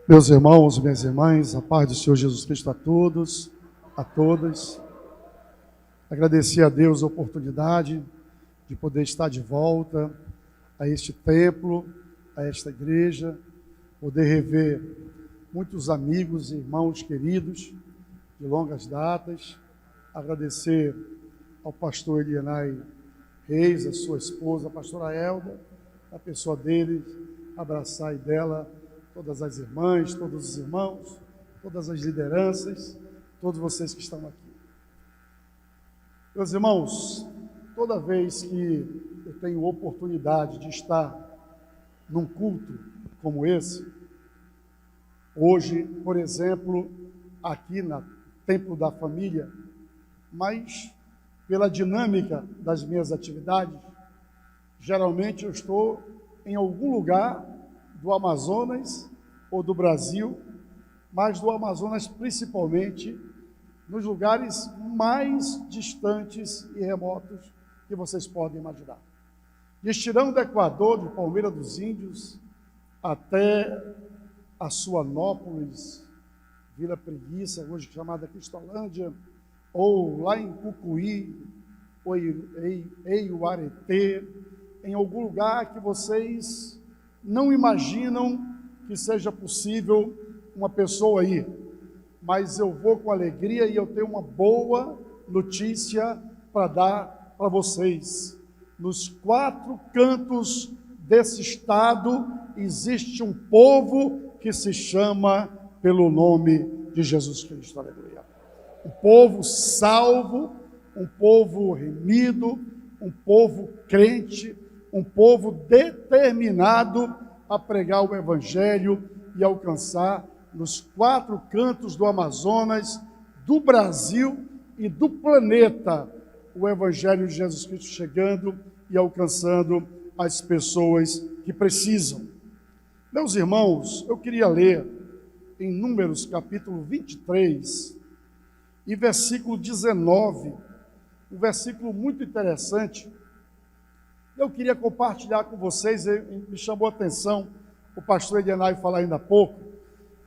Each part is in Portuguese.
Meus irmãos, minhas irmãs, a paz do Senhor Jesus Cristo a todos, a todas. Agradecer a Deus a oportunidade de poder estar de volta a este templo, a esta igreja, poder rever muitos amigos e irmãos queridos de longas datas. Agradecer ao pastor Elienay Reis, a sua esposa, a pastora Elda, a pessoa dele, abraçar e dela todas as irmãs, todos os irmãos, todas as lideranças, todos vocês que estão aqui. Meus irmãos, toda vez que eu tenho oportunidade de estar num culto como esse, hoje, por exemplo, aqui no Templo da Família, mas pela dinâmica das minhas atividades, geralmente eu estou em algum lugar do Amazonas ou do Brasil, mas do Amazonas principalmente, nos lugares mais distantes e remotos que vocês podem imaginar. Destirão do Equador, de Palmeira dos Índios, até a Suanópolis, Vila Preguiça, hoje chamada Cristolândia, ou lá em Cucuí, ou em Uaretê, em algum lugar que vocês não imaginam que seja possível uma pessoa ir, mas eu vou com alegria e eu tenho uma boa notícia para dar para vocês. Nos quatro cantos desse estado existe um povo que se chama pelo nome de Jesus Cristo, aleluia. Um povo salvo, um povo remido, um povo crente, um povo determinado a pregar o Evangelho e alcançar nos quatro cantos do Amazonas, do Brasil e do planeta o Evangelho de Jesus Cristo chegando e alcançando as pessoas que precisam. Meus irmãos, eu queria ler em Números capítulo 23 e versículo 19, um versículo muito interessante. Eu queria compartilhar com vocês, me chamou a atenção o pastor Elienay falar ainda há pouco,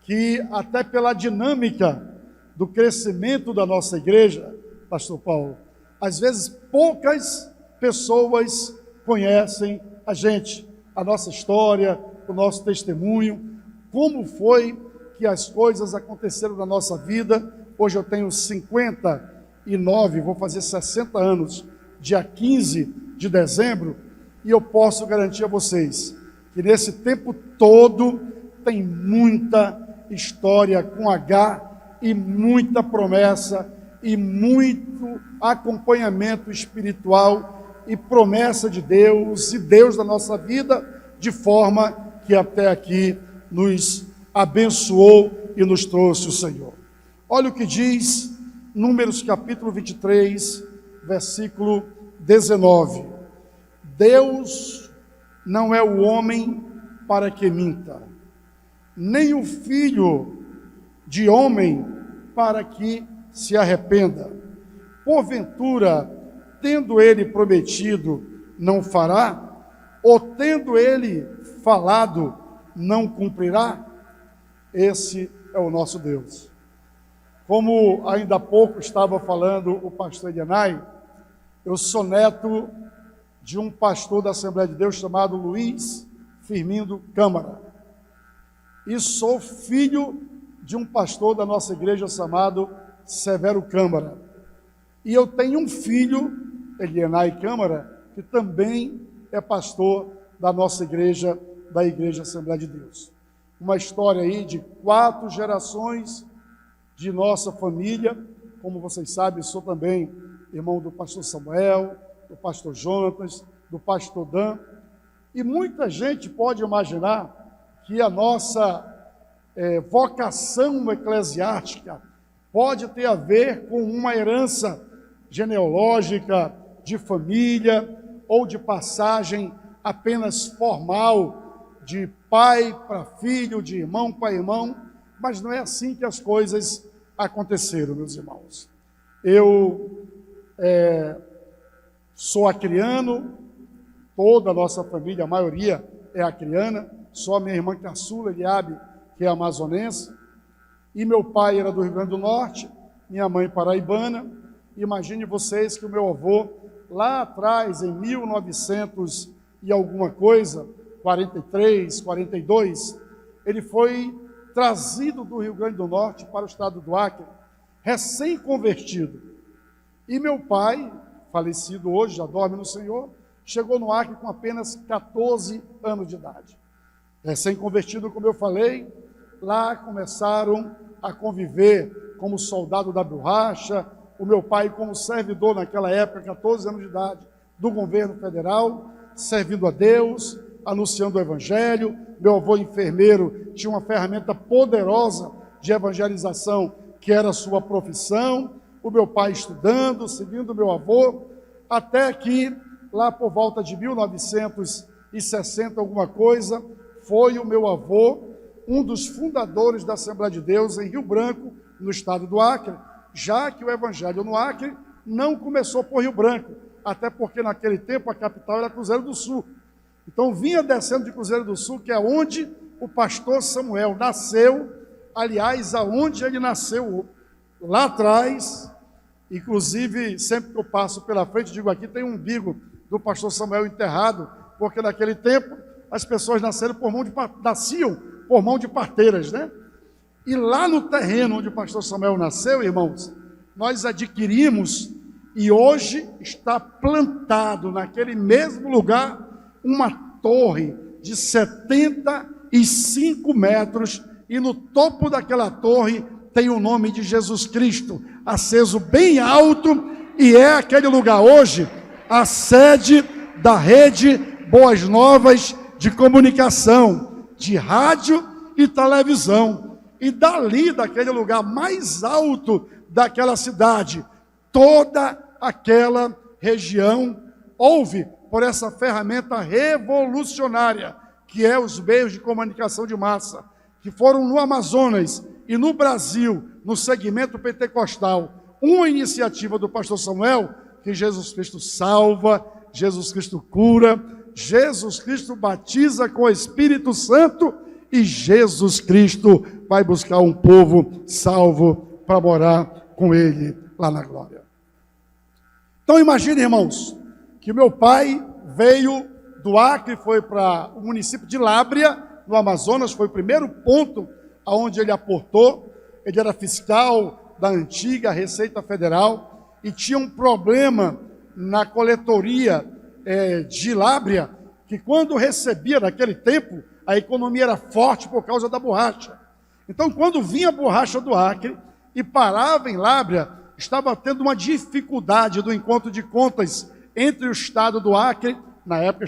que até pela dinâmica do crescimento da nossa igreja, pastor Paulo, às vezes poucas pessoas conhecem a gente, a nossa história, o nosso testemunho, como foi que as coisas aconteceram na nossa vida. Hoje eu tenho 59, vou fazer 60 anos, dia 15 de dezembro, e eu posso garantir a vocês que nesse tempo todo tem muita história com H e muita promessa e muito acompanhamento espiritual e promessa de Deus e Deus da nossa vida, de forma que até aqui nos abençoou e nos trouxe o Senhor. Olha o que diz Números capítulo 23, versículo 19. Deus não é o homem para que minta, nem o filho de homem para que se arrependa. Porventura, tendo ele prometido, não fará? Ou tendo ele falado, não cumprirá? Esse é o nosso Deus. Como ainda há pouco estava falando o pastor Elienay, eu sou neto de um pastor da Assembleia de Deus chamado Luiz Firmindo Câmara. E sou filho de um pastor da nossa igreja chamado Severo Câmara. E eu tenho um filho, Elienay Câmara, que também é pastor da nossa igreja, da Igreja Assembleia de Deus. Uma história aí de 4 gerações de nossa família. Como vocês sabem, sou também irmão do pastor Samuel, do pastor Jonatas, do pastor Dan, e muita gente pode imaginar que a nossa vocação eclesiástica pode ter a ver com uma herança genealógica, de família, ou de passagem apenas formal, de pai para filho, de irmão para irmão, mas não é assim que as coisas aconteceram, meus irmãos. Eu sou acriano, toda a nossa família, a maioria é acriana, só a minha irmã caçula, Eliabe, que é amazonense, e meu pai era do Rio Grande do Norte, minha mãe paraibana. Imagine vocês que o meu avô, lá atrás, em 1900 e alguma coisa, 43, 42, ele foi trazido do Rio Grande do Norte para o estado do Acre, recém-convertido. E meu pai, falecido hoje, já dorme no Senhor, chegou no Acre com apenas 14 anos de idade. Recém-convertido, como eu falei, lá começaram a conviver como soldado da borracha, o meu pai como servidor naquela época, 14 anos de idade, do governo federal, servindo a Deus, anunciando o Evangelho. Meu avô enfermeiro tinha uma ferramenta poderosa de evangelização, que era a sua profissão. O meu pai estudando, seguindo o meu avô, até que, lá por volta de 1960, alguma coisa, foi o meu avô, um dos fundadores da Assembleia de Deus em Rio Branco, no estado do Acre, já que o Evangelho no Acre não começou por Rio Branco, até porque naquele tempo a capital era Cruzeiro do Sul. Então vinha descendo de Cruzeiro do Sul, que é onde o pastor Samuel nasceu, aliás, aonde ele nasceu lá atrás. Inclusive, sempre que eu passo pela frente, digo, aqui tem um umbigo do pastor Samuel enterrado, porque naquele tempo as pessoas nasciam por mão de parteiras, né? E lá no terreno onde o pastor Samuel nasceu, irmãos, nós adquirimos, e hoje está plantado naquele mesmo lugar uma torre de 75 metros, e no topo daquela torre tem o nome de Jesus Cristo, aceso bem alto, e é aquele lugar hoje a sede da rede Boas Novas de comunicação, de rádio e televisão. E dali, daquele lugar mais alto daquela cidade, toda aquela região ouve por essa ferramenta revolucionária, que é os meios de comunicação de massa, que foram no Amazonas e no Brasil, no segmento pentecostal, uma iniciativa do pastor Samuel, que Jesus Cristo salva, Jesus Cristo cura, Jesus Cristo batiza com o Espírito Santo, e Jesus Cristo vai buscar um povo salvo para morar com ele lá na glória. Então imagine, irmãos, que meu pai veio do Acre, foi para o município de Lábrea, no Amazonas, foi o primeiro ponto aonde ele aportou. Ele era fiscal da antiga Receita Federal e tinha um problema na coletoria de Lábrea, que quando recebia naquele tempo, a economia era forte por causa da borracha. Então, quando vinha a borracha do Acre e parava em Lábrea, estava tendo uma dificuldade do encontro de contas entre o estado do Acre, na época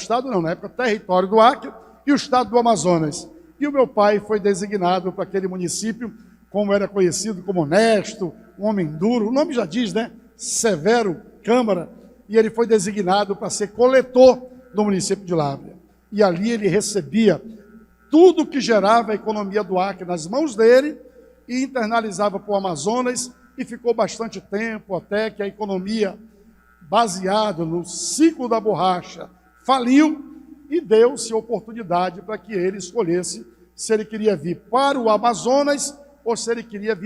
território do Acre, e o estado do Amazonas. E o meu pai foi designado para aquele município, como era conhecido como honesto, um homem duro, o nome já diz, né? Severo Câmara, e ele foi designado para ser coletor do município de Lábrea. E ali ele recebia tudo que gerava a economia do Acre nas mãos dele e internalizava para o Amazonas, e ficou bastante tempo até que a economia, baseada no ciclo da borracha, faliu, e deu-se oportunidade para que ele escolhesse se ele queria vir para o Amazonas ou se ele queria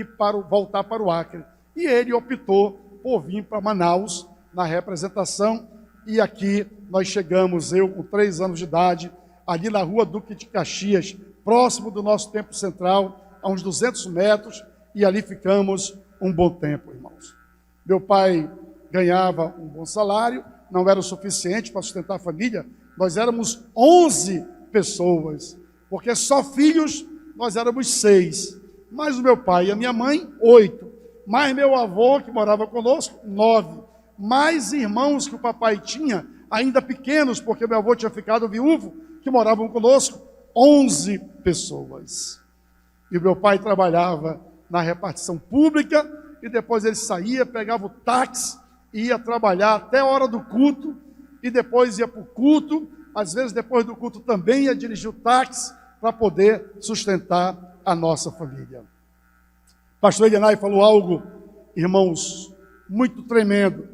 voltar para o Acre. E ele optou por vir para Manaus na representação, e aqui nós chegamos, eu com 3 anos de idade, ali na rua Duque de Caxias, próximo do nosso templo central, a uns 200 metros, e ali ficamos um bom tempo, irmãos. Meu pai ganhava um bom salário, não era o suficiente para sustentar a família. Nós éramos 11 pessoas, porque só filhos nós éramos 6, mais o meu pai e a minha mãe, 8, mais meu avô que morava conosco, 9, mais irmãos que o papai tinha, ainda pequenos, porque meu avô tinha ficado viúvo, que moravam conosco, 11 pessoas. E o meu pai trabalhava na repartição pública, e depois ele saía, pegava o táxi, ia trabalhar até a hora do culto, e depois ia para o culto, às vezes depois do culto também ia dirigir o táxi, para poder sustentar a nossa família. O pastor Elianai falou algo, irmãos, muito tremendo.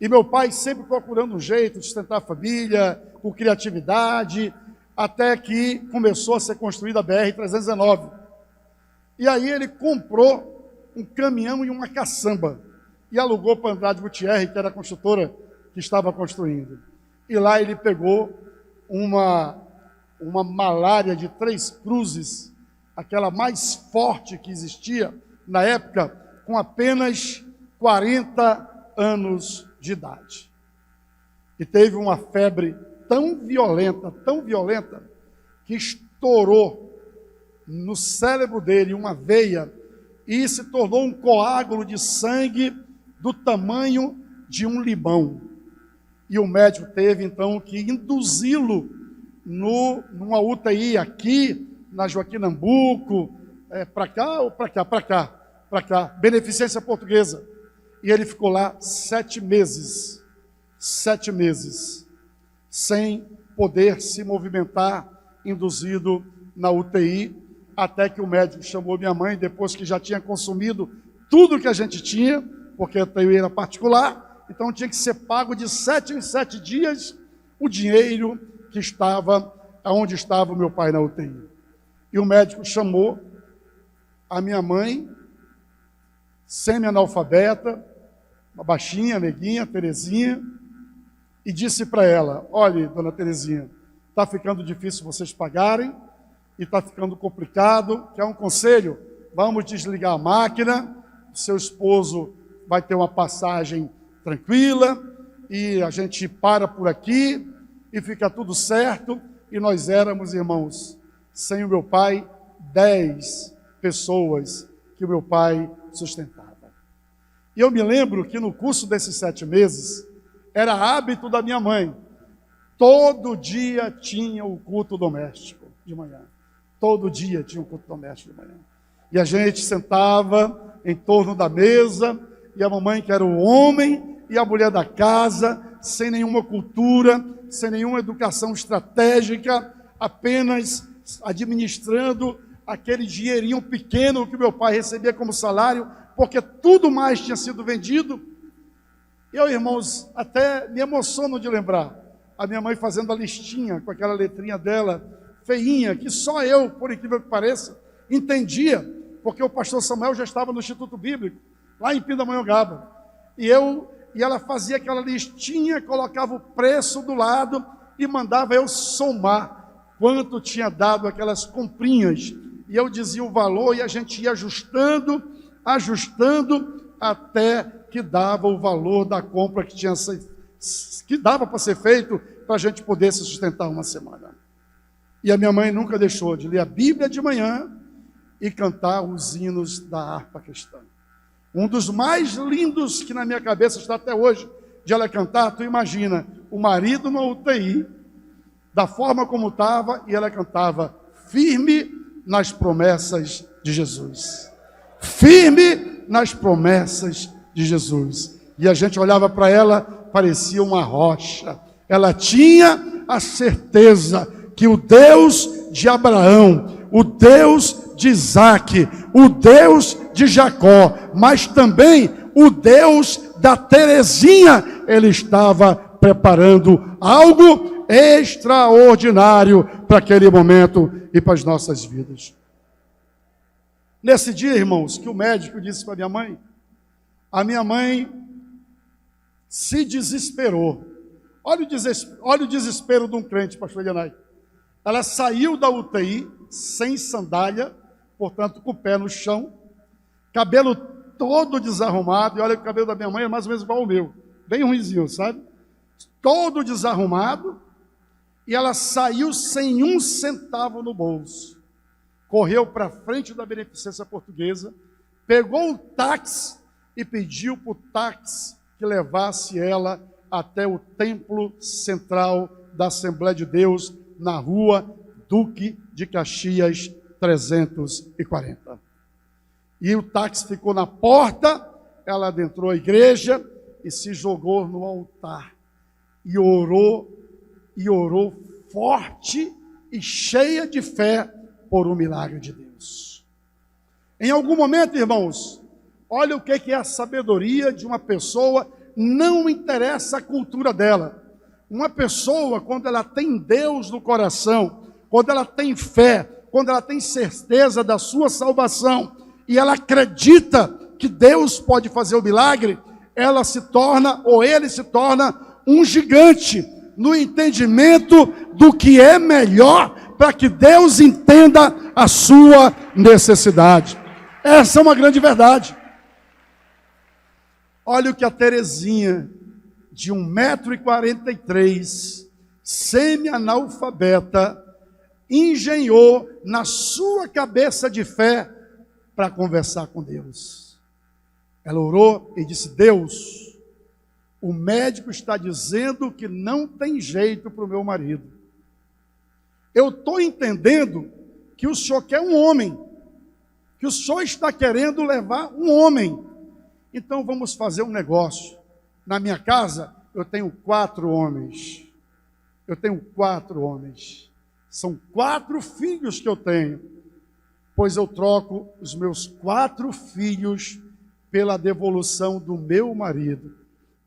E meu pai sempre procurando um jeito de sustentar a família, com criatividade, até que começou a ser construída a BR-319, E aí ele comprou um caminhão e uma caçamba e alugou para Andrade Gutierrez, que era a construtora que estava construindo. E lá ele pegou uma malária de 3 cruzes, aquela mais forte que existia na época, com apenas 40 anos de idade. E teve uma febre tão violenta, que estourou no cérebro dele uma veia e se tornou um coágulo de sangue do tamanho de um limão. E o médico teve, então, que induzi-lo numa UTI aqui, na Joaquim Nabuco, para cá ou para cá? Para cá, Beneficência Portuguesa. E ele ficou lá 7 meses, sem poder se movimentar, induzido na UTI, até que o médico chamou minha mãe, depois que já tinha consumido tudo que a gente tinha, porque a UTI era particular, então tinha que ser pago de 7 em 7 dias o dinheiro que estava onde estava o meu pai na UTI. E o médico chamou a minha mãe, semi-analfabeta, uma baixinha, neguinha, Terezinha, e disse para ela: olhe, dona Terezinha, está ficando difícil vocês pagarem, e está ficando complicado, quer um conselho? Vamos desligar a máquina, seu esposo vai ter uma passagem tranquila, e a gente para por aqui, e fica tudo certo. E nós éramos, irmãos, sem o meu pai, 10 pessoas que o meu pai sustentava. E eu me lembro que no curso desses 7 meses, era hábito da minha mãe, todo dia tinha o culto doméstico de manhã. Todo dia tinha um culto doméstico de manhã. E a gente sentava em torno da mesa, e a mamãe, que era o homem, e a mulher da casa, sem nenhuma cultura, sem nenhuma educação estratégica, apenas administrando aquele dinheirinho pequeno que meu pai recebia como salário, porque tudo mais tinha sido vendido. Eu, irmãos, até me emociono de lembrar a minha mãe fazendo a listinha com aquela letrinha dela, feinha, que só eu, por incrível que pareça, entendia, porque o pastor Samuel já estava no Instituto Bíblico, lá em Pindamonhangaba, e ela fazia aquela listinha, colocava o preço do lado e mandava eu somar quanto tinha dado aquelas comprinhas, e eu dizia o valor, e a gente ia ajustando, até que dava o valor da compra que dava para ser feito, para a gente poder se sustentar uma semana. E a minha mãe nunca deixou de ler a Bíblia de manhã e cantar os hinos da harpa cristã. Um dos mais lindos que na minha cabeça está até hoje, de ela cantar, tu imagina, o marido na UTI, da forma como estava, e ela cantava, firme nas promessas de Jesus. Firme nas promessas de Jesus. E a gente olhava para ela, parecia uma rocha. Ela tinha a certeza que o Deus de Abraão, o Deus de Isaac, o Deus de Jacó, mas também o Deus da Terezinha, ele estava preparando algo extraordinário para aquele momento e para as nossas vidas. Nesse dia, irmãos, que o médico disse para a minha mãe se desesperou. Olha o desespero de um crente, pastor Elianai. Ela saiu da UTI sem sandália, portanto com o pé no chão, cabelo todo desarrumado, e olha que o cabelo da minha mãe é mais ou menos igual ao meu, bem ruimzinho, sabe? Todo desarrumado, e ela saiu sem um centavo no bolso. Correu para frente da Beneficência Portuguesa, pegou o táxi e pediu para o táxi que levasse ela até o templo central da Assembleia de Deus, na rua Duque de Caxias 340. E o táxi ficou na porta, ela adentrou a igreja e se jogou no altar. E orou forte e cheia de fé por um milagre de Deus. Em algum momento, irmãos, olha o que é a sabedoria de uma pessoa, não interessa a cultura dela. Uma pessoa, quando ela tem Deus no coração, quando ela tem fé, quando ela tem certeza da sua salvação e ela acredita que Deus pode fazer o milagre, ela se torna, ou ele se torna, um gigante no entendimento do que é melhor para que Deus entenda a sua necessidade. Essa é uma grande verdade. Olha o que a Terezinha, de 1,43 m, semi-analfabeta, engenhou na sua cabeça de fé para conversar com Deus. Ela orou e disse: Deus, o médico está dizendo que não tem jeito para o meu marido. Eu estou entendendo que o Senhor quer um homem, que o Senhor está querendo levar um homem. Então vamos fazer um negócio. Na minha casa eu tenho 4 homens. Eu tenho 4 homens. São 4 filhos que eu tenho. Pois eu troco os meus 4 filhos pela devolução do meu marido.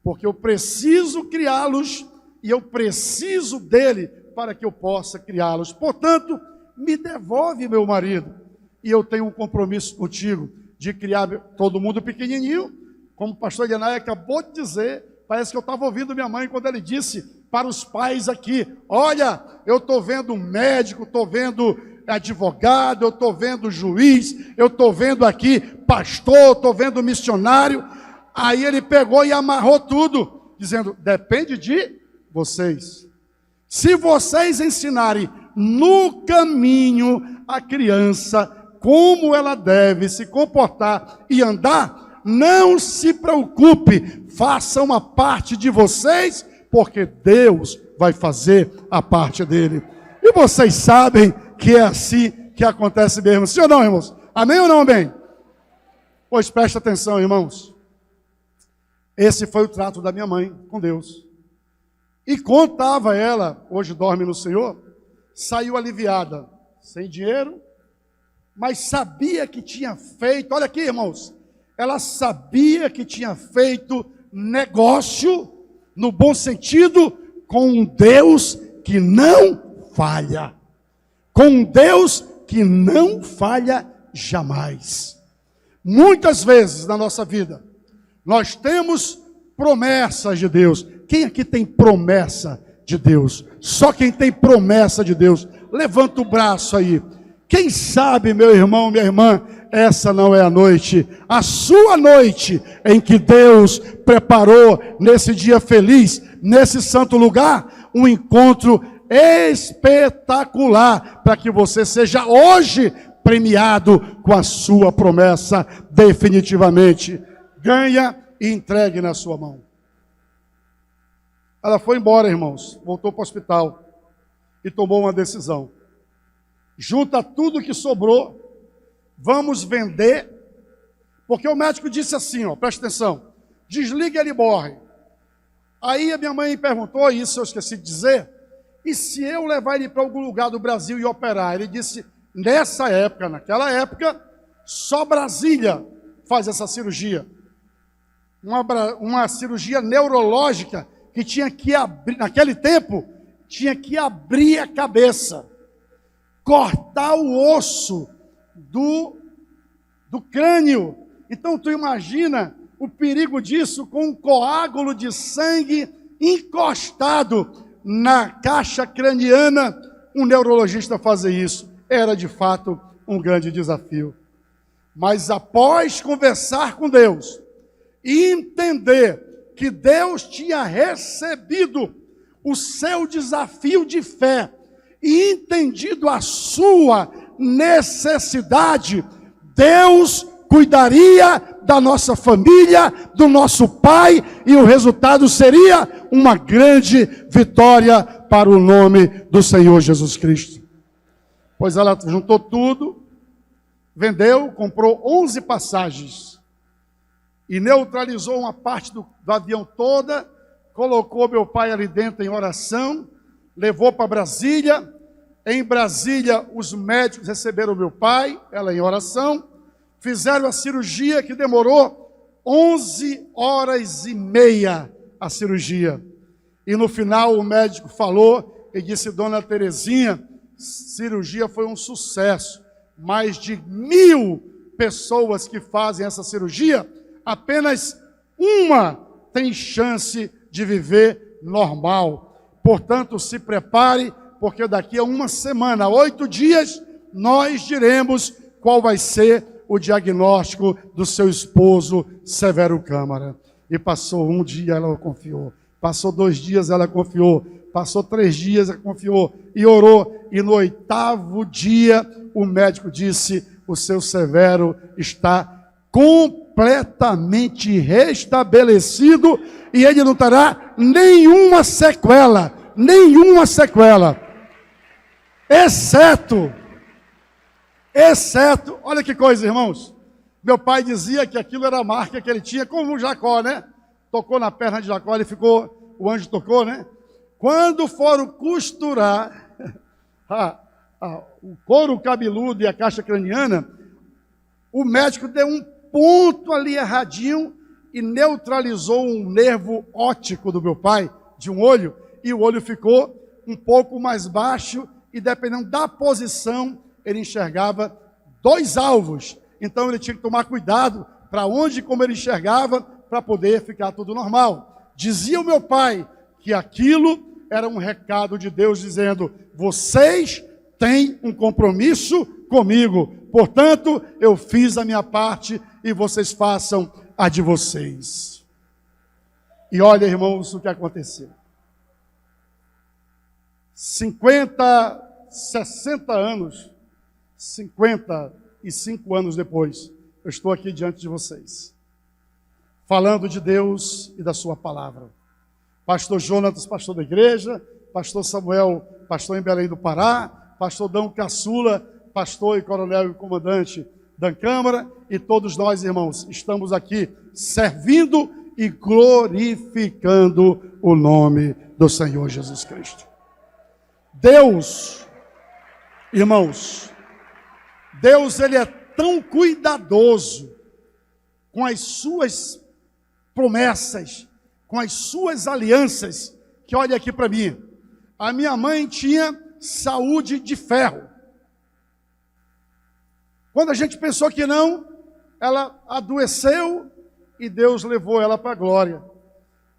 Porque eu preciso criá-los e eu preciso dele para que eu possa criá-los. Portanto, me devolve meu marido. E eu tenho um compromisso contigo de criar todo mundo pequenininho. Como o pastor Guenai acabou de dizer, parece que eu estava ouvindo minha mãe quando ele disse para os pais aqui: olha, eu estou vendo médico, estou vendo advogado, eu estou vendo juiz, eu estou vendo aqui pastor, estou vendo missionário. Aí ele pegou e amarrou tudo, dizendo: depende de vocês. Se vocês ensinarem no caminho a criança como ela deve se comportar e andar, não se preocupe, faça uma parte de vocês, porque Deus vai fazer a parte dele. E vocês sabem que é assim que acontece mesmo. Sim ou não, irmãos? Amém ou não amém? Pois preste atenção, irmãos. Esse foi o trato da minha mãe com Deus. E contava ela, hoje dorme no Senhor, saiu aliviada, sem dinheiro, mas sabia que tinha feito, olha aqui, irmãos, ela sabia que tinha feito negócio, no bom sentido, com um Deus que não falha. Com um Deus que não falha jamais. Muitas vezes na nossa vida, nós temos promessas de Deus. Quem aqui tem promessa de Deus? Só quem tem promessa de Deus, levanta o braço aí. Quem sabe, meu irmão, minha irmã, essa não é a noite, a sua noite, em que Deus preparou nesse dia feliz, nesse santo lugar, um encontro espetacular, para que você seja hoje premiado com a sua promessa definitivamente. Ganha e entregue na sua mão. Ela foi embora, irmãos, voltou para o hospital e tomou uma decisão. Junta tudo que sobrou, vamos vender, porque o médico disse assim, ó, presta atenção, desliga e ele morre. Aí a minha mãe me perguntou, isso eu esqueci de dizer, e se eu levar ele para algum lugar do Brasil e operar? Ele disse, nessa época, naquela época, só Brasília faz essa cirurgia. Uma cirurgia neurológica que tinha que abrir, naquele tempo, tinha que abrir a cabeça, cortar o osso do crânio. Então tu imagina o perigo disso, com um coágulo de sangue encostado na caixa craniana, um neurologista fazer isso. Era de fato um grande desafio. Mas após conversar com Deus e entender que Deus tinha recebido o seu desafio de fé e entendido a sua necessidade, Deus cuidaria da nossa família, do nosso pai, e o resultado seria uma grande vitória para o nome do Senhor Jesus Cristo. Pois ela juntou tudo, vendeu, comprou 11 passagens e neutralizou uma parte do avião toda, colocou meu pai ali dentro em oração, levou para Brasília. Em Brasília, os médicos receberam meu pai, ela em oração, fizeram a cirurgia que demorou 11 horas e meia a cirurgia. E no final o médico falou e disse: Dona Terezinha, cirurgia foi um sucesso. Mais de 1.000 pessoas que fazem essa cirurgia, apenas uma tem chance de viver normal. Portanto, se prepare, porque daqui a uma semana, 8 dias, nós diremos qual vai ser o diagnóstico do seu esposo, Severo Câmara. E passou um dia, ela confiou. Passou 2 dias, ela confiou. Passou 3 dias, ela confiou. E orou. E no 8º dia, o médico disse: o seu Severo está completamente restabelecido e ele não terá nenhuma sequela. Nenhuma sequela. Exceto, olha que coisa, irmãos. Meu pai dizia que aquilo era a marca que ele tinha, como o Jacó, né? Tocou na perna de Jacó, ele ficou, o anjo tocou, né? Quando foram costurar o couro cabeludo e a caixa craniana, o médico deu um ponto ali erradinho e neutralizou um nervo óptico do meu pai, de um olho, e o olho ficou um pouco mais baixo e dependendo da posição, ele enxergava 2 alvos. Então ele tinha que tomar cuidado para onde e como ele enxergava para poder ficar tudo normal. Dizia o meu pai que aquilo era um recado de Deus dizendo: vocês têm um compromisso comigo, portanto eu fiz a minha parte e vocês façam a de vocês. E olha, irmãos, o que aconteceu. 50, 60 anos, 55 anos depois, eu estou aqui diante de vocês, falando de Deus e da sua palavra. Pastor Jonatas, pastor da igreja, pastor Samuel, pastor em Belém do Pará, pastor Dão Caçula, pastor e coronel e comandante da Câmara, e todos nós, irmãos, estamos aqui servindo e glorificando o nome do Senhor Jesus Cristo. Deus, irmãos, Deus, ele é tão cuidadoso com as suas promessas, com as suas alianças, que olha aqui para mim, a minha mãe tinha saúde de ferro. Quando a gente pensou que não, ela adoeceu e Deus levou ela para a glória.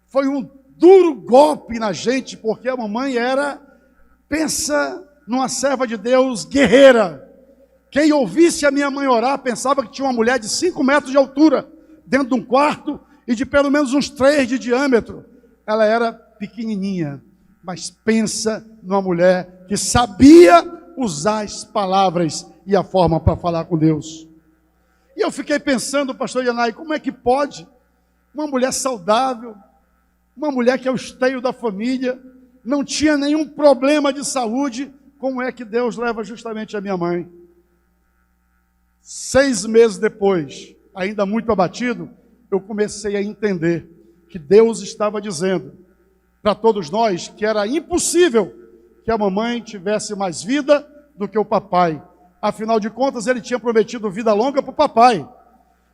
Foi um duro golpe na gente, porque a mamãe era, pensa numa serva de Deus guerreira. Quem ouvisse a minha mãe orar pensava que tinha uma mulher de 5 metros de altura dentro de um quarto e de pelo menos uns 3 de diâmetro. Ela era pequenininha, mas pensa numa mulher que sabia usar as palavras e a forma para falar com Deus. E eu fiquei pensando, pastor Yanai, como é que pode uma mulher saudável, uma mulher que é o esteio da família, não tinha nenhum problema de saúde, como é que Deus leva justamente a minha mãe? 6 meses depois, ainda muito abatido, eu comecei a entender que Deus estava dizendo para todos nós que era impossível que a mamãe tivesse mais vida do que o papai. Afinal de contas, ele tinha prometido vida longa para o papai.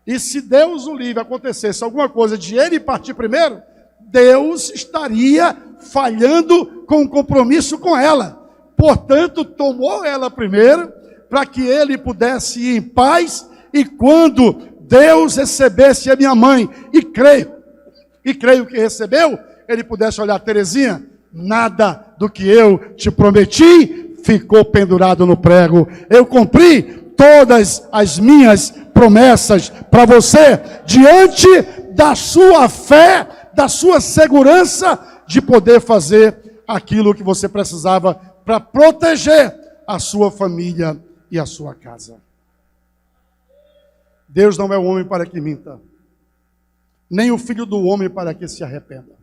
E se Deus o livre acontecesse alguma coisa de ele partir primeiro, Deus estaria falhando com o compromisso com ela. Portanto, tomou ela primeiro, para que ele pudesse ir em paz, e quando Deus recebesse a minha mãe, e creio que recebeu, ele pudesse olhar: Terezinha, nada do que eu te prometi ficou pendurado no prego. Eu cumpri todas as minhas promessas para você, diante da sua fé, da sua segurança de poder fazer aquilo que você precisava para proteger a sua família e a sua casa. Deus não é o homem para que minta, nem o filho do homem para que se arrependa.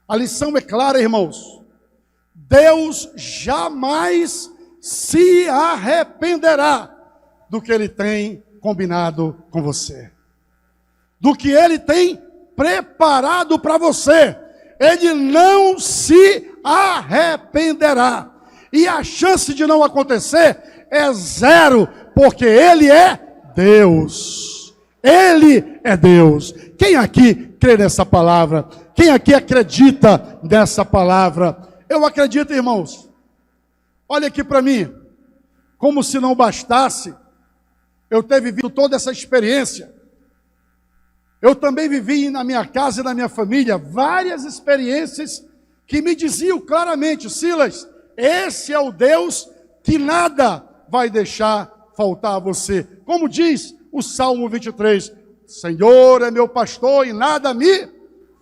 A lição é clara, irmãos. Deus jamais se arrependerá do que Ele tem combinado com você, do que Ele tem preparado para você. Ele não se arrependerá. E a chance de não acontecer é 0, porque Ele é Deus. Ele é Deus. Quem aqui crê nessa palavra? Quem aqui acredita nessa palavra? Eu acredito, irmãos. Olha aqui para mim, como se não bastasse eu ter vivido toda essa experiência, eu também vivi na minha casa e na minha família várias experiências que me diziam claramente: Silas, esse é o Deus que nada vai deixar faltar a você. Como diz o Salmo 23, Senhor é meu pastor e nada me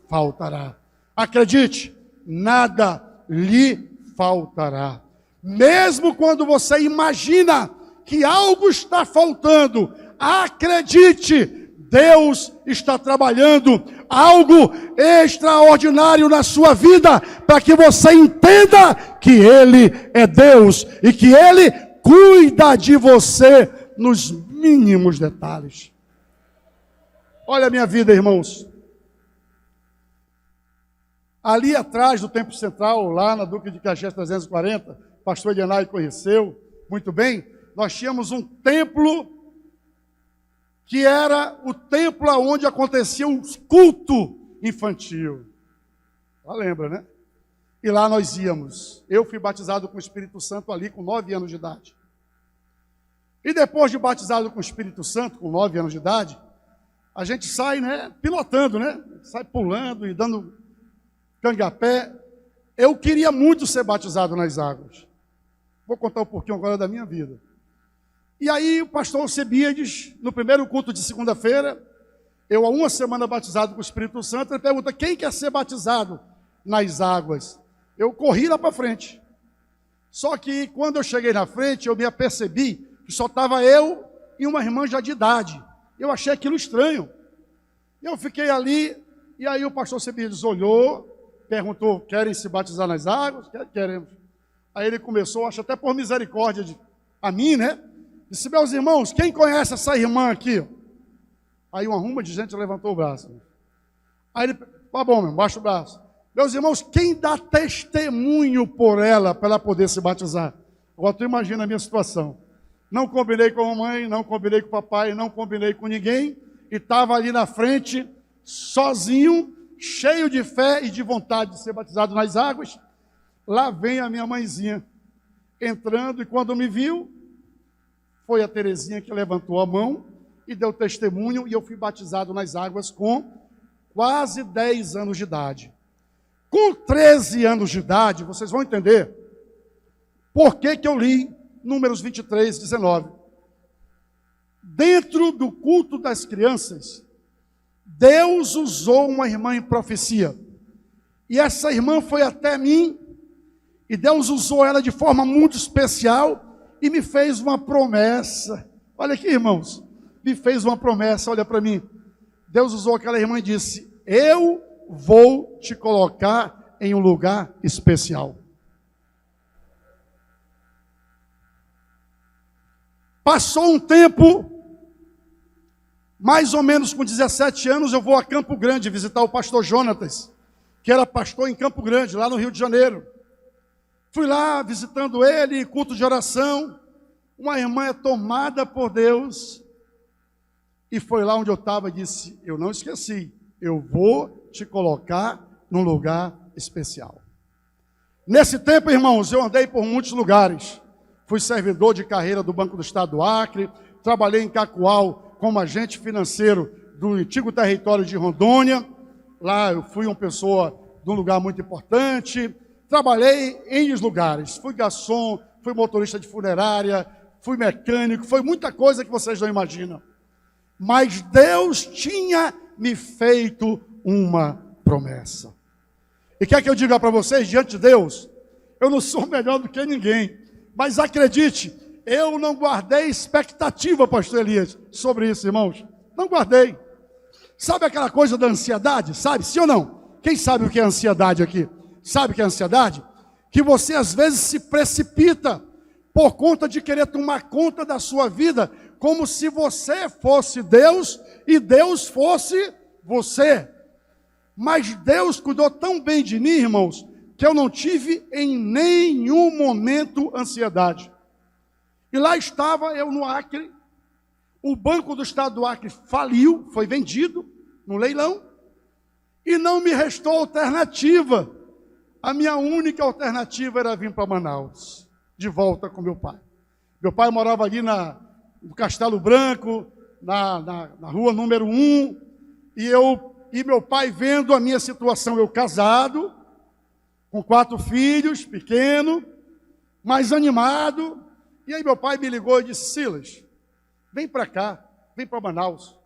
faltará. Acredite, nada lhe faltará. Mesmo quando você imagina que algo está faltando, acredite, Deus está trabalhando algo extraordinário na sua vida, para que você entenda que Ele é Deus e que Ele cuida de você nos mínimos detalhes. Olha a minha vida, irmãos. Ali atrás do Templo Central, lá na Duque de Caxias 340, pastor Edenai conheceu muito bem, nós tínhamos um templo que era o templo onde acontecia o culto infantil. Lembra, né? E lá nós íamos. Eu fui batizado com o Espírito Santo ali com 9 anos de idade. E depois de batizado com o Espírito Santo, com 9 anos de idade, a gente sai, né, pilotando, né? Sai pulando e dando cangapé. Eu queria muito ser batizado nas águas. Vou contar um pouquinho agora da minha vida. E aí o pastor Alcebiades, no primeiro culto de segunda-feira, eu há uma semana batizado com o Espírito Santo, ele pergunta: quem quer ser batizado nas águas? Eu corri lá para frente. Só que quando eu cheguei na frente, eu me apercebi que só estava eu e uma irmã já de idade. Eu achei aquilo estranho. Eu fiquei ali, e aí o pastor Alcebiades olhou, perguntou: querem se batizar nas águas? Queremos. Aí ele começou, acho até por misericórdia a mim, né? Disse: meus irmãos, quem conhece essa irmã aqui? Aí uma ruma de gente levantou o braço. Aí ele: tá bom, meu, baixa o braço. Meus irmãos, quem dá testemunho por ela, para ela poder se batizar? Agora tu imagina a minha situação. Não combinei com a mamãe, não combinei com o papai, não combinei com ninguém, e estava ali na frente, sozinho, cheio de fé e de vontade de ser batizado nas águas. Lá vem a minha mãezinha entrando, e quando me viu, foi a Terezinha que levantou a mão e deu testemunho, e eu fui batizado nas águas com quase 10 anos de idade. Com 13 anos de idade, vocês vão entender por que eu li Números 23, 19. Dentro do culto das crianças, Deus usou uma irmã em profecia. E essa irmã foi até mim, e Deus usou ela de forma muito especial, e me fez uma promessa. Olha aqui, irmãos, me fez uma promessa, olha para mim. Deus usou aquela irmã e disse: eu vou te colocar em um lugar especial. Passou um tempo, mais ou menos com 17 anos, eu vou a Campo Grande visitar o pastor Jonatas, que era pastor em Campo Grande, lá no Rio de Janeiro. Fui lá visitando ele, culto de oração. Uma irmã é tomada por Deus. E foi lá onde eu estava e disse: eu não esqueci, eu vou te colocar num lugar especial. Nesse tempo, irmãos, eu andei por muitos lugares. Fui servidor de carreira do Banco do Estado do Acre, trabalhei em Cacoal como agente financeiro do antigo território de Rondônia. Lá eu fui uma pessoa de um lugar muito importante. Trabalhei em lugares, fui garçom, fui motorista de funerária, fui mecânico, foi muita coisa que vocês não imaginam. Mas Deus tinha me feito uma promessa. E quer que eu diga para vocês, diante de Deus, eu não sou melhor do que ninguém. Mas acredite, eu não guardei expectativa, pastor Elias, sobre isso, irmãos. Não guardei. Sabe aquela coisa da ansiedade? Sabe, sim ou não? Quem sabe o que é ansiedade aqui? Sabe o que é ansiedade? Que você às vezes se precipita por conta de querer tomar conta da sua vida, como se você fosse Deus e Deus fosse você. Mas Deus cuidou tão bem de mim, irmãos, que eu não tive em nenhum momento ansiedade. E lá estava eu no Acre, o Banco do Estado do Acre faliu, foi vendido no leilão, e não me restou alternativa. A minha única alternativa era vir para Manaus. de volta com meu pai. Meu pai morava ali no Castelo Branco, na rua número 1, e meu pai vendo a minha situação, eu casado, com 4 filhos, pequeno, mas animado. E aí meu pai me ligou e disse: Silas, vem para cá, vem para Manaus.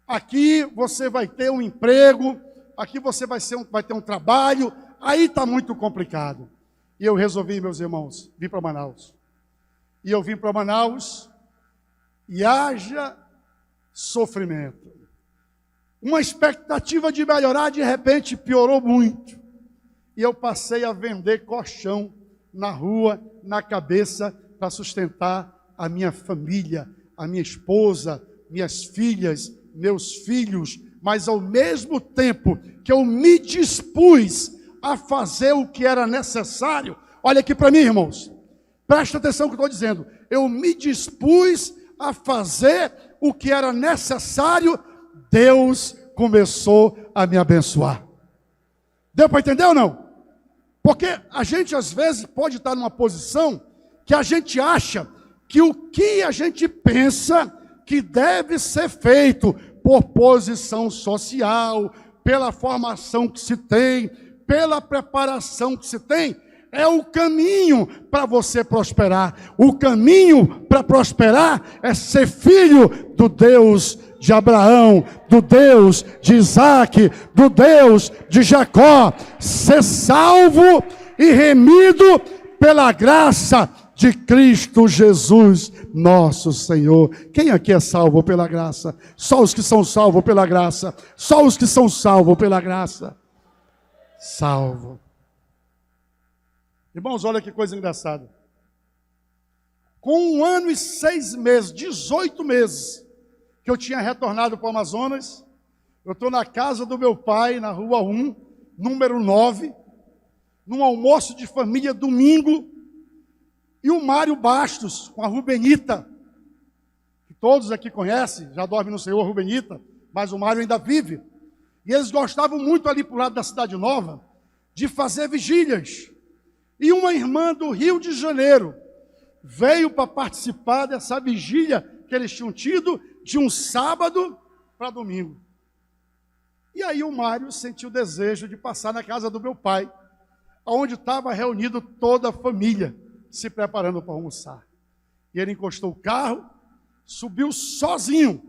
Aqui você vai ter um emprego, aqui você vai ter um trabalho, aí está muito complicado. E eu resolvi, meus irmãos, vir para Manaus. E eu vim para Manaus e haja sofrimento. Uma expectativa de melhorar, de repente, piorou muito. E eu passei a vender colchão na rua, na cabeça, para sustentar a minha família, a minha esposa, minhas filhas, meus filhos. Mas ao mesmo tempo que eu me dispus a fazer o que era necessário, olha aqui para mim, irmãos, presta atenção no que eu estou dizendo. Eu me dispus a fazer o que era necessário, Deus começou a me abençoar. Deu para entender ou não? Porque a gente às vezes pode estar numa posição que a gente acha que o que a gente pensa que deve ser feito por posição social, pela formação que se tem, pela preparação que se tem, é o caminho para você prosperar. O caminho para prosperar é ser filho do Deus de Abraão, do Deus de Isaac, do Deus de Jacó, ser salvo e remido pela graça de Cristo Jesus, nosso Senhor. Quem aqui é salvo pela graça? Só os que são salvos pela graça. Só os que são salvos pela graça. Salvo. Irmãos, olha que coisa engraçada. Com 1 ano e 6 meses, 18 meses, que eu tinha retornado para o Amazonas, eu estou na casa do meu pai, na rua 1, número 9, num almoço de família, domingo, e o Mário Bastos, com a Rubenita, que todos aqui conhecem, já dorme no Senhor, Rubenita, mas o Mário ainda vive. E eles gostavam muito ali para o lado da Cidade Nova, de fazer vigílias. E uma irmã do Rio de Janeiro veio para participar dessa vigília que eles tinham tido de um sábado para domingo. E aí o Mário sentiu o desejo de passar na casa do meu pai, onde estava reunido toda a família, se preparando para almoçar. E ele encostou o carro, subiu sozinho.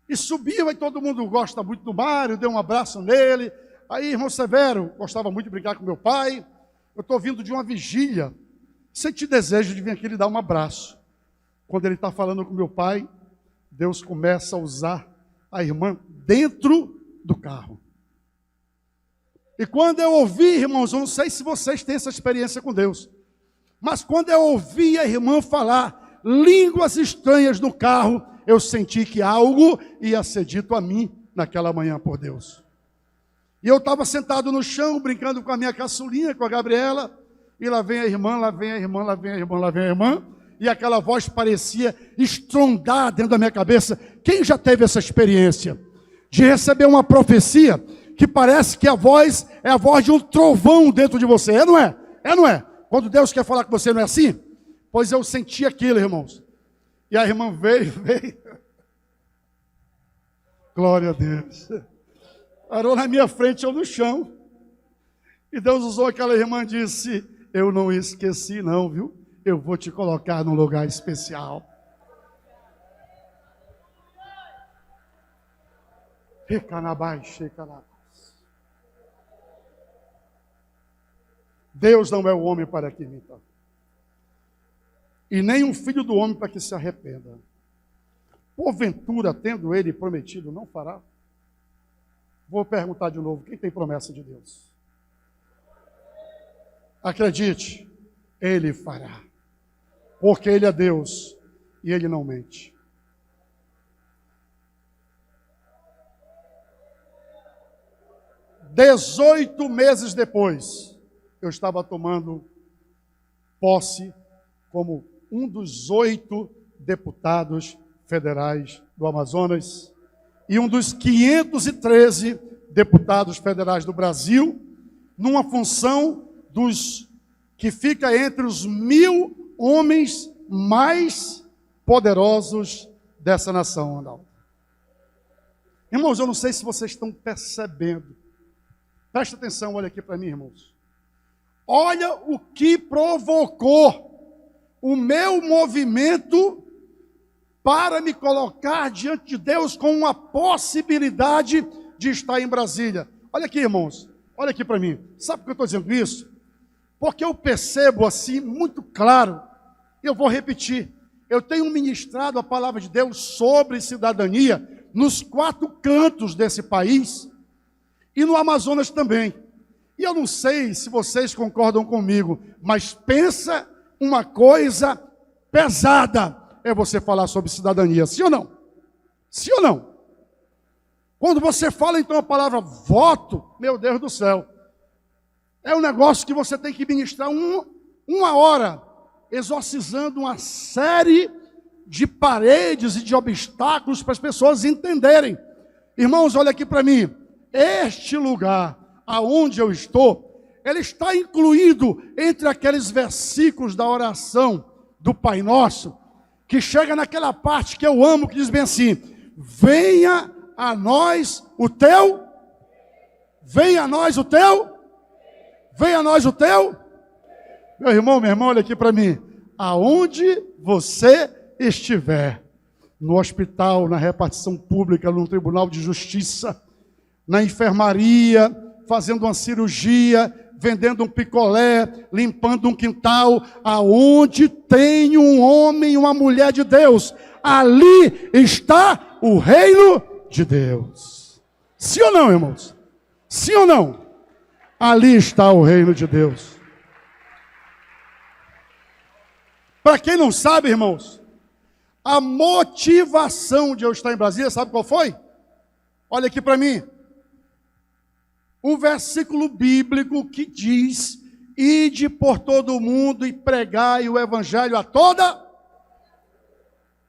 E subiu, e todo mundo gosta muito do Mário, deu um abraço nele. Aí, irmão Severo, gostava muito de brincar com meu pai. Eu estou vindo de uma vigília, senti desejo de vir aqui lhe dar um abraço. Quando ele está falando com meu pai, Deus começa a usar a irmã dentro do carro. E quando eu ouvi, irmãos, eu não sei se vocês têm essa experiência com Deus, mas quando eu ouvi a irmã falar línguas estranhas no carro, eu senti que algo ia ser dito a mim naquela manhã por Deus. E eu estava sentado no chão, brincando com a minha caçulinha, com a Gabriela, e lá vem a irmã, lá vem a irmã, lá vem a irmã, lá vem a irmã, e aquela voz parecia estrondar dentro da minha cabeça. Quem já teve essa experiência de receber uma profecia que parece que a voz é a voz de um trovão dentro de você? É, não é? É, não é? Quando Deus quer falar com você, não é assim? Pois eu senti aquilo, irmãos. E a irmã veio. Glória a Deus. Parou na minha frente, eu no chão. E Deus usou aquela irmã e disse: eu não esqueci não, viu? Eu vou te colocar num lugar especial. Deus não é o homem para que minta, e nem um filho do homem para que se arrependa. Porventura, tendo ele prometido, não fará? Vou perguntar de novo: quem tem promessa de Deus? Acredite, ele fará, porque ele é Deus e ele não mente. "18 meses depois, eu estava tomando posse como um dos 8 deputados federais do Amazonas e um dos 513 deputados federais do Brasil, numa função dos que fica entre os 1000 homens mais poderosos dessa nação, Arnaldo. Irmãos, eu não sei se vocês estão percebendo. Presta atenção, olha aqui para mim, irmãos. Olha o que provocou o meu movimento para me colocar diante de Deus com uma possibilidade de estar em Brasília. Olha aqui, irmãos, olha aqui para mim. Sabe por que eu estou dizendo isso? Porque eu percebo assim, muito claro, eu vou repetir, eu tenho ministrado a palavra de Deus sobre cidadania nos 4 cantos desse país e no Amazonas também. E eu não sei se vocês concordam comigo, mas pensa uma coisa pesada é você falar sobre cidadania, sim ou não? Sim ou não? Quando você fala então a palavra voto, meu Deus do céu, é um negócio que você tem que ministrar uma hora, exorcizando uma série de paredes e de obstáculos para as pessoas entenderem. Irmãos, olha aqui para mim, este lugar aonde eu estou, ele está incluído entre aqueles versículos da oração do Pai Nosso, que chega naquela parte que eu amo, que diz bem assim: venha a nós o teu, venha a nós o teu, venha a nós o teu. Meu irmão, minha irmã, olha aqui para mim. Aonde você estiver, no hospital, na repartição pública, no tribunal de justiça, na enfermaria, fazendo uma cirurgia, vendendo um picolé, limpando um quintal, aonde tem um homem e uma mulher de Deus, ali está o reino de Deus. Sim ou não, irmãos? Sim ou não? Ali está o reino de Deus. Para quem não sabe, irmãos, a motivação de eu estar em Brasília, sabe qual foi? Olha aqui para mim. O versículo bíblico que diz: ide por todo o mundo e pregai o evangelho a toda.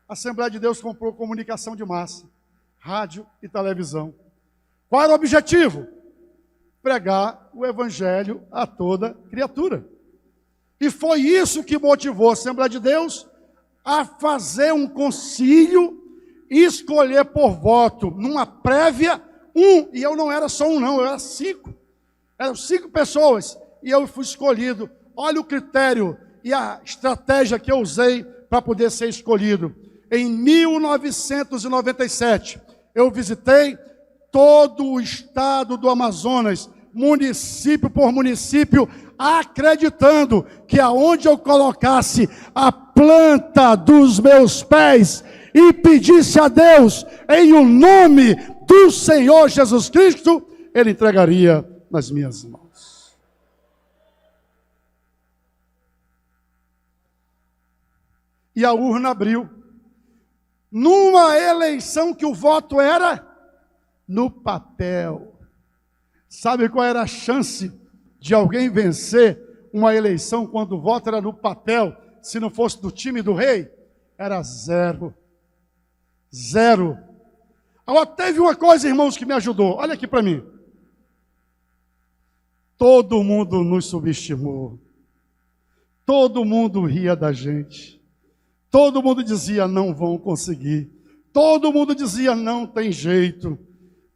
A Assembleia de Deus comprou comunicação de massa, rádio e televisão. Qual era o objetivo? Pregar o evangelho a toda criatura. E foi isso que motivou a Assembleia de Deus a fazer um concílio e escolher por voto, numa prévia, e eu não era só um não, eu era 5. Eram 5 pessoas, e eu fui escolhido. Olha o critério e a estratégia que eu usei para poder ser escolhido. Em 1997, eu visitei todo o estado do Amazonas, município por município, acreditando que aonde eu colocasse a planta dos meus pés e pedisse a Deus em o nome do Senhor Jesus Cristo, Ele entregaria nas minhas mãos. E a urna abriu. Numa eleição que o voto era no papel. Sabe qual era a chance de alguém vencer uma eleição quando o voto era no papel, se não fosse do time do rei? Era 0. 0. Agora teve uma coisa, irmãos, que me ajudou. Olha aqui para mim. Todo mundo nos subestimou. Todo mundo ria da gente. Todo mundo dizia: não vão conseguir. Todo mundo dizia: não tem jeito.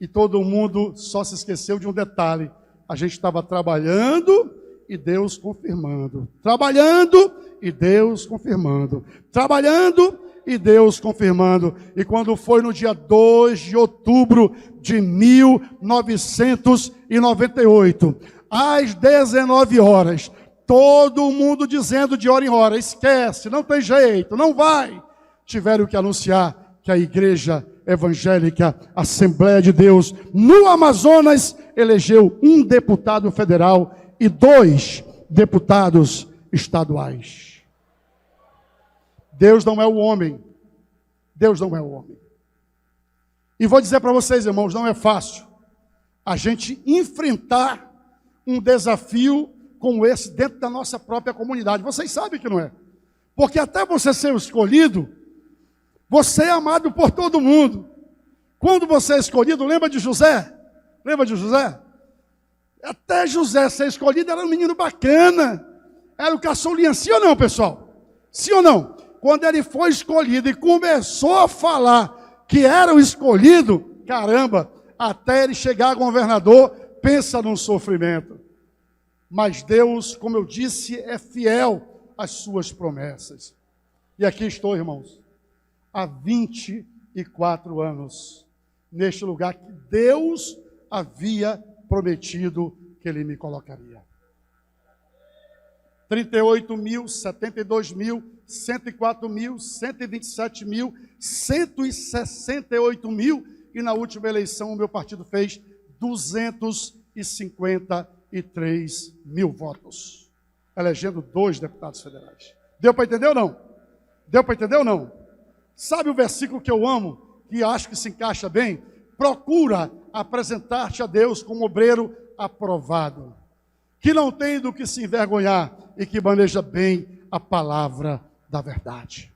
E todo mundo só se esqueceu de um detalhe: a gente estava trabalhando e Deus confirmando. Trabalhando e Deus confirmando. Trabalhando e Deus confirmando. E quando foi no dia 2 de outubro de 1998, às 19 horas, todo mundo dizendo de hora em hora: esquece, não tem jeito, não vai. Tiveram que anunciar que a igreja evangélica Assembleia de Deus no Amazonas elegeu um deputado federal e 2 deputados estaduais. Deus não é o homem. Deus não é o homem. E vou dizer para vocês, irmãos, não é fácil a gente enfrentar um desafio como esse dentro da nossa própria comunidade. Vocês sabem que não é. Porque até você ser escolhido, você é amado por todo mundo. Quando você é escolhido, lembra de José? Lembra de José? Até José ser escolhido era um menino bacana. Era o caçulinha, sim ou não, pessoal? Sim ou não? Quando ele foi escolhido e começou a falar que era o escolhido, caramba, até ele chegar a governador, pensa num sofrimento. Mas Deus, como eu disse, é fiel às suas promessas. E aqui estou, irmãos, há 24 anos, neste lugar que Deus havia prometido que Ele me colocaria. 38 mil, 72 mil, 104 mil, 127 mil, 168 mil, e na última eleição o meu partido fez 253 mil votos, elegendo 2 deputados federais. Deu para entender ou não? Deu para entender ou não? Sabe o versículo que eu amo, que acho que se encaixa bem? Procura apresentar-te a Deus como obreiro aprovado, que não tem do que se envergonhar e que maneja bem a palavra da verdade.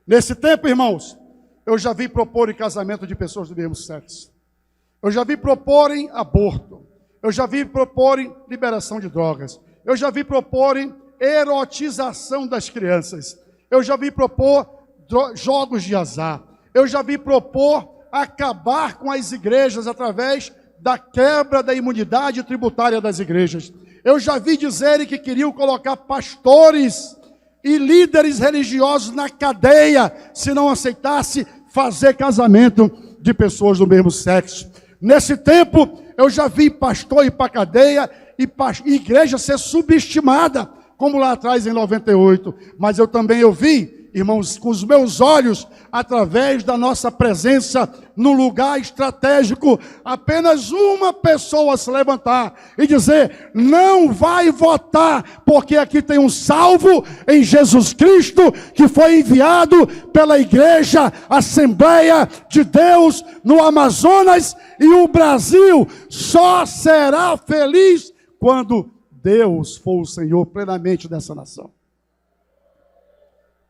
Nesse tempo, irmãos, eu já vi propor em casamento de pessoas do mesmo sexo. Eu já vi propor em aborto. Eu já vi propor em liberação de drogas. Eu já vi propor em erotização das crianças. Eu já vi propor jogos de azar. Eu já vi propor acabar com as igrejas através da quebra da imunidade tributária das igrejas. Eu já vi dizerem que queriam colocar pastores e líderes religiosos na cadeia se não aceitasse fazer casamento de pessoas do mesmo sexo. Nesse tempo, eu já vi pastor ir para a cadeia e igreja ser subestimada, como lá atrás em 98. Mas eu também vi, irmãos, com os meus olhos, através da nossa presença no lugar estratégico, apenas uma pessoa se levantar e dizer: não vai votar, porque aqui tem um salvo em Jesus Cristo, que foi enviado pela Igreja Assembleia de Deus no Amazonas, e o Brasil só será feliz quando Deus for o Senhor plenamente dessa nação.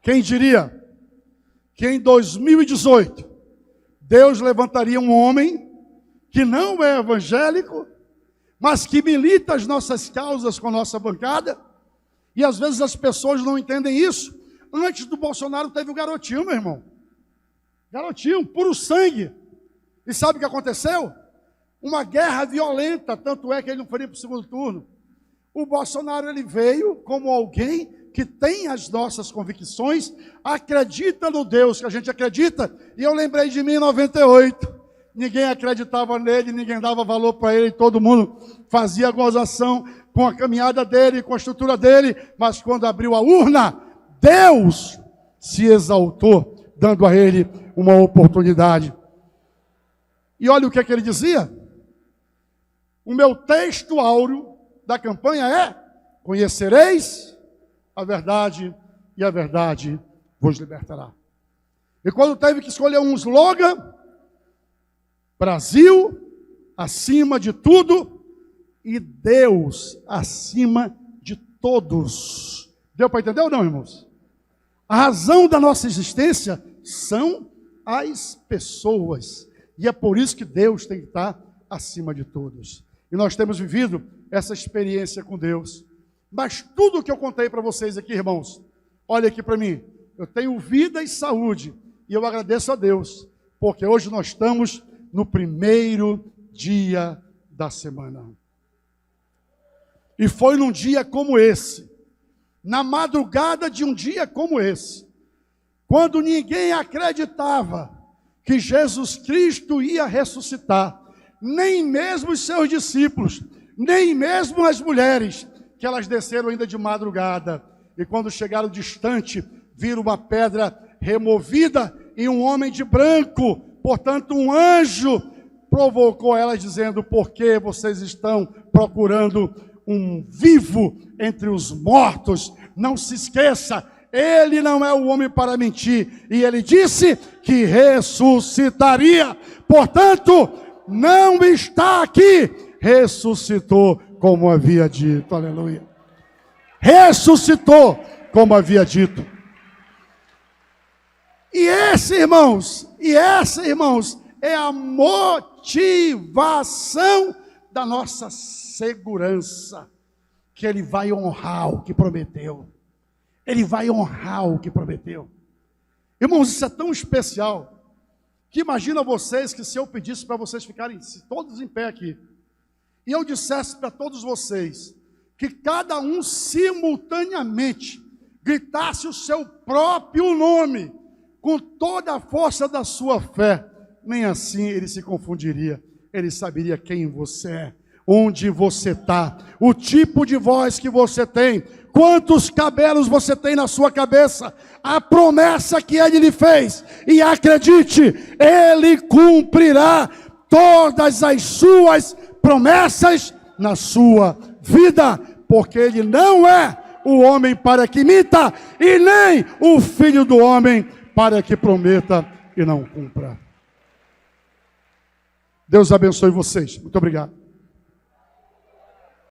Quem diria que em 2018 Deus levantaria um homem que não é evangélico, mas que milita as nossas causas com a nossa bancada? E às vezes as pessoas não entendem isso. Antes do Bolsonaro teve o garotinho, meu irmão. Garotinho, puro sangue. E sabe o que aconteceu? Uma guerra violenta, tanto é que ele não foi nem para o segundo turno. O Bolsonaro, ele veio como alguém que tem as nossas convicções, acredita no Deus que a gente acredita. E eu lembrei de mim em 98. Ninguém acreditava nele, ninguém dava valor para ele, todo mundo fazia gozação com a caminhada dele, com a estrutura dele. Mas quando abriu a urna, Deus se exaltou, dando a ele uma oportunidade. E olha o que é que ele dizia. O meu texto áureo da campanha é: conhecereis a verdade, e a verdade vos libertará. E quando teve que escolher um slogan, Brasil acima de tudo e Deus acima de todos. Deu para entender ou não, irmãos? A razão da nossa existência são as pessoas, e é por isso que Deus tem que estar acima de todos. E nós temos vivido essa experiência com Deus. Mas tudo que eu contei para vocês aqui, irmãos, olha aqui para mim, eu tenho vida e saúde, e eu agradeço a Deus, porque hoje nós estamos no primeiro dia da semana. E foi num dia como esse, na madrugada de um dia como esse, quando ninguém acreditava que Jesus Cristo ia ressuscitar, nem mesmo os seus discípulos, nem mesmo as mulheres, que elas desceram ainda de madrugada, e quando chegaram distante, viram uma pedra removida e um homem de branco, portanto um anjo, provocou elas dizendo: por que vocês estão procurando um vivo entre os mortos? Não se esqueça, ele não é o homem para mentir, e ele disse que ressuscitaria, portanto não está aqui, ressuscitou como havia dito, aleluia. Ressuscitou como havia dito. E essa, irmãos, é a motivação da nossa segurança. que Ele vai honrar o que prometeu. Ele vai honrar o que prometeu. Irmãos, isso é tão especial, que imagina vocês que se eu pedisse para vocês ficarem todos em pé aqui, e eu dissesse para todos vocês, que cada um simultaneamente gritasse o seu próprio nome, com toda a força da sua fé, nem assim ele se confundiria, ele saberia quem você é, onde você está, o tipo de voz que você tem, quantos cabelos você tem na sua cabeça, a promessa que Ele lhe fez, e acredite, Ele cumprirá todas as suas promessas na sua vida, porque Ele não é o homem para que minta, e nem o filho do homem para que prometa e não cumpra. Deus abençoe vocês. Muito obrigado.